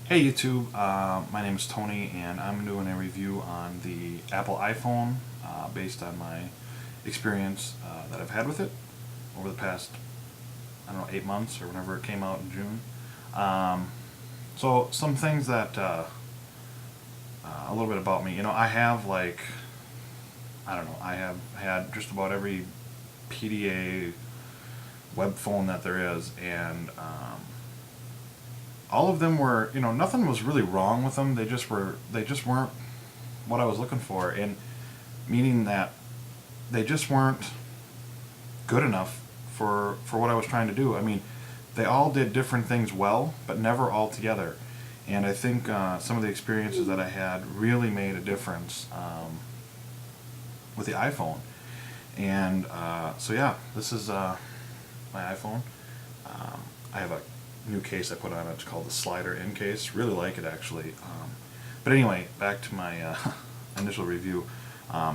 Hey YouTube, my name is Tony and I'm doing a review on the Apple iPhone based on my experience that I've had with it over the past, I don't know, 8 months or whenever it came out in June. So some things that, a little bit about me, I have I don't know, I have had just about every PDA web phone that there is, and all of them were, nothing was really wrong with them. They just weren't what I was looking for, and meaning that they just weren't good enough for what I was trying to do. I mean, they all did different things well, but never all together. And I think some of the experiences that I had really made a difference with the iPhone. And so yeah, this is my iPhone. I have a new case I put on it. It's called the slider in case. Really like it actually. But anyway, back to my initial review.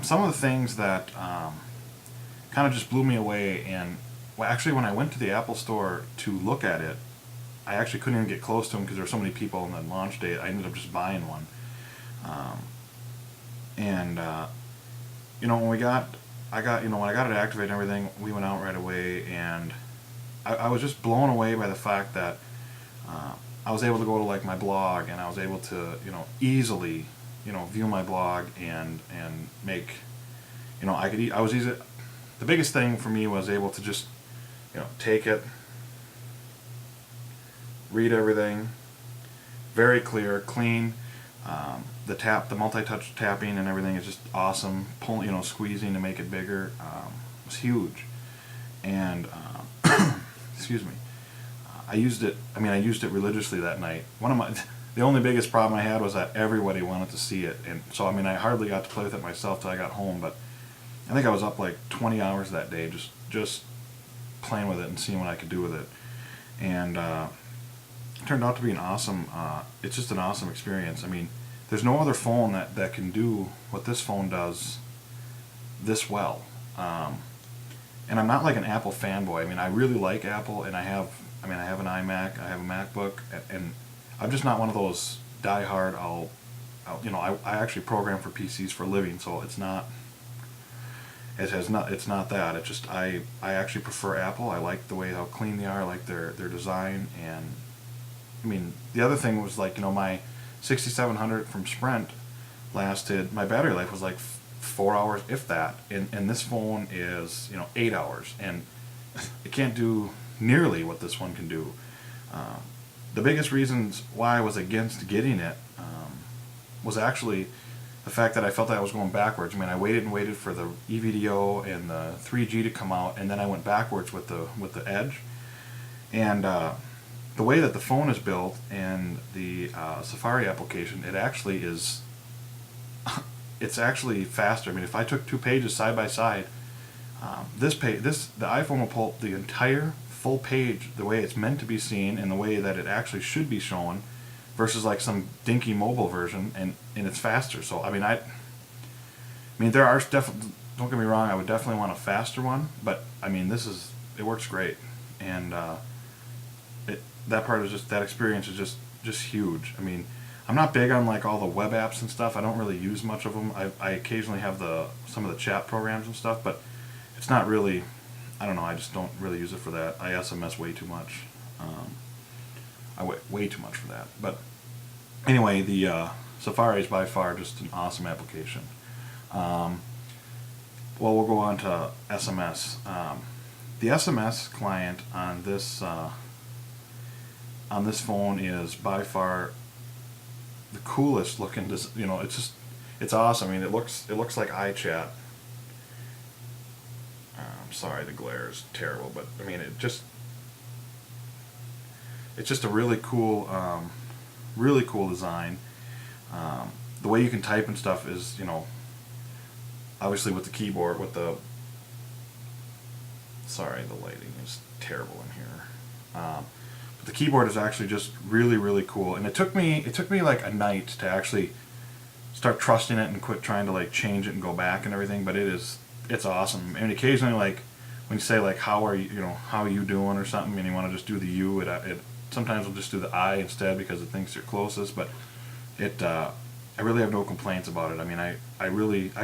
Some of the things that kind of just blew me away, and well, actually when I went to the Apple store to look at it, I actually couldn't even get close to them because there were so many people on the launch day. I ended up just buying one. And when when I got it activated and everything, we went out right away, and I was just blown away by the fact that I was able to go to like my blog, and I was able to easily view my blog and make I was easy. The biggest thing for me was able to just take it, read everything, very clear, clean. The multi-touch tapping and everything is just awesome. Pulling, squeezing to make it bigger was huge, and excuse me. I used it. I mean, I used it religiously that night. The only biggest problem I had was that everybody wanted to see it, and so I mean, I hardly got to play with it myself till I got home. But I think I was up like 20 hours that day, just playing with it and seeing what I could do with it, and it turned out to be an awesome. It's just an awesome experience. I mean, there's no other phone that can do what this phone does this well. And I'm not like an Apple fanboy. I mean, I really like Apple, and I have an iMac, I have a MacBook, and I'm just not one of those die-hard. I actually program for PCs for a living, so it's not that. It's just I actually prefer Apple. I like the way how clean they are. I like their design, and I mean, the other thing was like, my 6700 from Sprint my battery life was like 4 hours, if that, and this phone is 8 hours, and it can't do nearly what this one can do. The biggest reasons why I was against getting it was actually the fact that I felt that I was going backwards. I mean, I waited and waited for the EVDO and the 3G to come out, and then I went backwards with the Edge, and the way that the phone is built and the Safari application, it actually is. It's actually faster. I mean, if I took 2 pages side by side, the iPhone will pull the entire full page the way it's meant to be seen and the way that it actually should be shown, versus like some dinky mobile version, and it's faster. So I mean, there are definitely. Don't get me wrong, I would definitely want a faster one, but I mean, it works great, and that experience is just huge. I mean, I'm not big on like all the web apps and stuff. I don't really use much of them. I occasionally have some of the chat programs and stuff, but it's not really. I don't know. I just don't really use it for that. I SMS way too much. I wait way too much for that. But anyway, the Safari is by far just an awesome application. Well, we'll go on to SMS. The SMS client on this phone is by far the coolest looking. It's awesome. I mean, it looks like iChat. I'm sorry, the glare is terrible, but I mean, it's just a really cool design. The way you can type and stuff is, obviously with the keyboard, sorry, the lighting is terrible in here. But the keyboard is actually just really cool, and it took me like a night to actually start trusting it and quit trying to like change it and go back and everything. But it's awesome. And occasionally, like when you say like how are you doing or something, and you want to just do the U, it sometimes will just do the I instead because it thinks you're closest, but I really have no complaints about it. I mean, I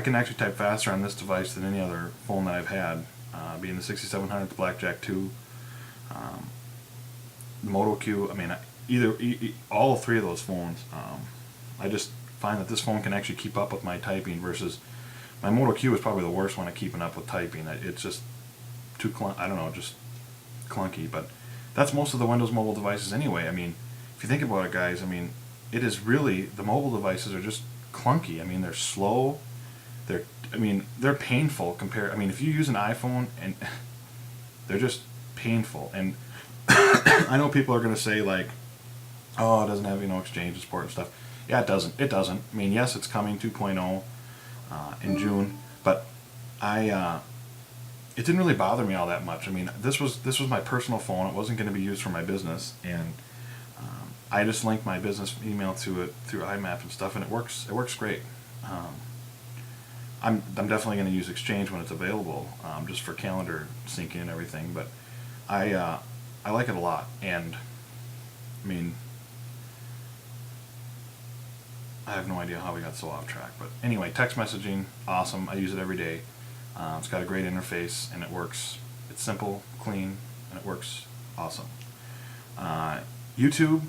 can actually type faster on this device than any other phone that I've had, being the 6700, the Blackjack 2, the Moto Q. I mean, all three of those phones. I just find that this phone can actually keep up with my typing versus my Moto Q is probably the worst one at keeping up with typing. It's just too I don't know, just clunky. But that's most of the Windows mobile devices anyway. I mean, if you think about it, guys, I mean, it is really, the mobile devices are just clunky. I mean, they're slow. They're painful compared. I mean, if you use an iPhone, and they're just painful. And I know people are going to say like, oh, it doesn't have exchange support and stuff. Yeah, it doesn't. It doesn't. I mean, yes, it's coming 2.0 in June, but it didn't really bother me all that much. I mean, this was my personal phone. It wasn't going to be used for my business, and I just linked my business email to it through IMAP and stuff, and it works. It works great. I'm definitely going to use Exchange when it's available, just for calendar syncing and everything. But I like it a lot, and I mean, I have no idea how we got so off track. But anyway, text messaging, awesome. I use it every day. It's got a great interface, and it works. It's simple, clean, and it works awesome. YouTube.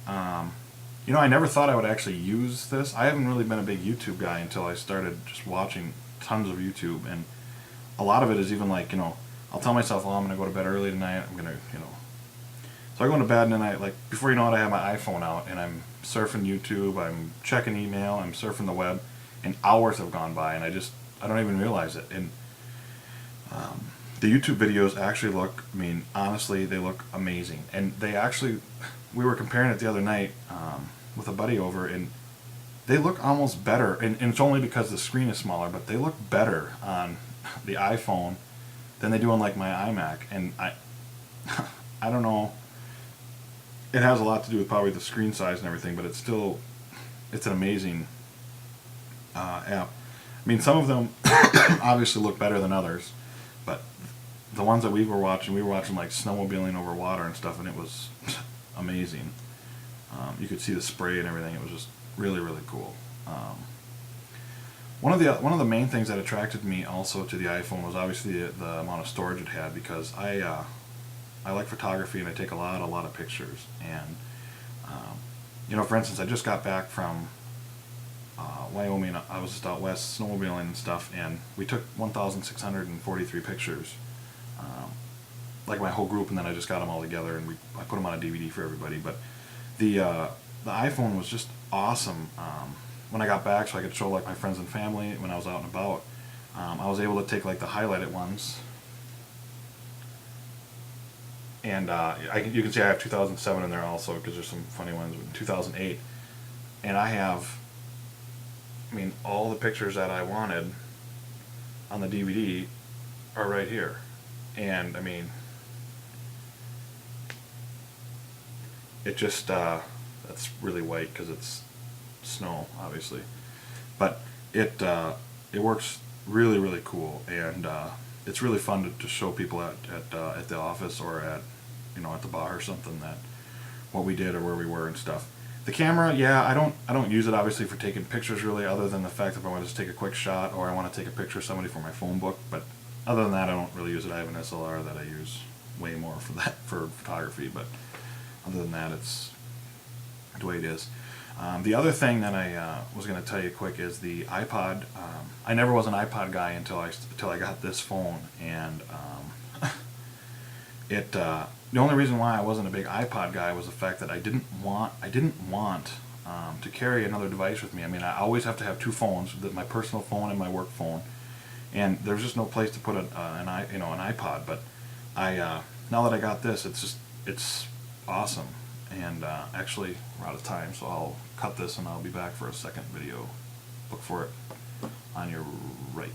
I never thought I would actually use this. I haven't really been a big YouTube guy until I started just watching tons of YouTube, and a lot of it is even like, I'll tell myself, I'm going to go to bed early tonight, I'm going to, so I go into bed and then before you know it, I have my iPhone out and I'm surfing YouTube, I'm checking email, I'm surfing the web, and hours have gone by and I don't even realize it. And the YouTube videos actually look, honestly, they look amazing. And we were comparing it the other night with a buddy over, and they look almost better, and it's only because the screen is smaller, but they look better on the iPhone than they do on like my iMac. And I don't know, it has a lot to do with probably the screen size and everything, but it's an amazing app. Some of them obviously look better than others, but the ones that we were watching like snowmobiling over water and stuff, and it was amazing. You could see the spray and everything. It was just really, really cool. One of the main things that attracted me also to the iPhone was obviously the amount of storage it had, because I like photography and I take a lot of pictures. And for instance, I just got back from Wyoming. I was just out west snowmobiling and stuff, and we took 1,643 pictures, like my whole group, and then I just got them all together and I put them on a DVD for everybody. But the iPhone was just awesome. When I got back, so I could show like my friends and family when I was out and about. I was able to take like the highlighted ones, and you can see I have 2007 in there also, because there's some funny ones. 2008, and I have, all the pictures that I wanted on the DVD are right here. And it just that's really white because it's snow, obviously, but it works really, really cool, and it's really fun to show people at the office or at the bar or something, that what we did or where we were and stuff. The camera, yeah, I don't use it obviously for taking pictures really, other than the fact that if I want to just take a quick shot or I want to take a picture of somebody for my phone book. But other than that, I don't really use it. I have an SLR that I use way more for that, for photography, but other than that, it's the way it is. The other thing that I was going to tell you quick is the iPod. I never was an iPod guy until I got this phone, and the only reason why I wasn't a big iPod guy was the fact that I didn't want to carry another device with me. I always have to have two phones, my personal phone and my work phone, and there's just no place to put an iPod. But now that I got this, it's awesome. And actually, we're out of time, so I'll cut this and I'll be back for a second video. Look for it on your right.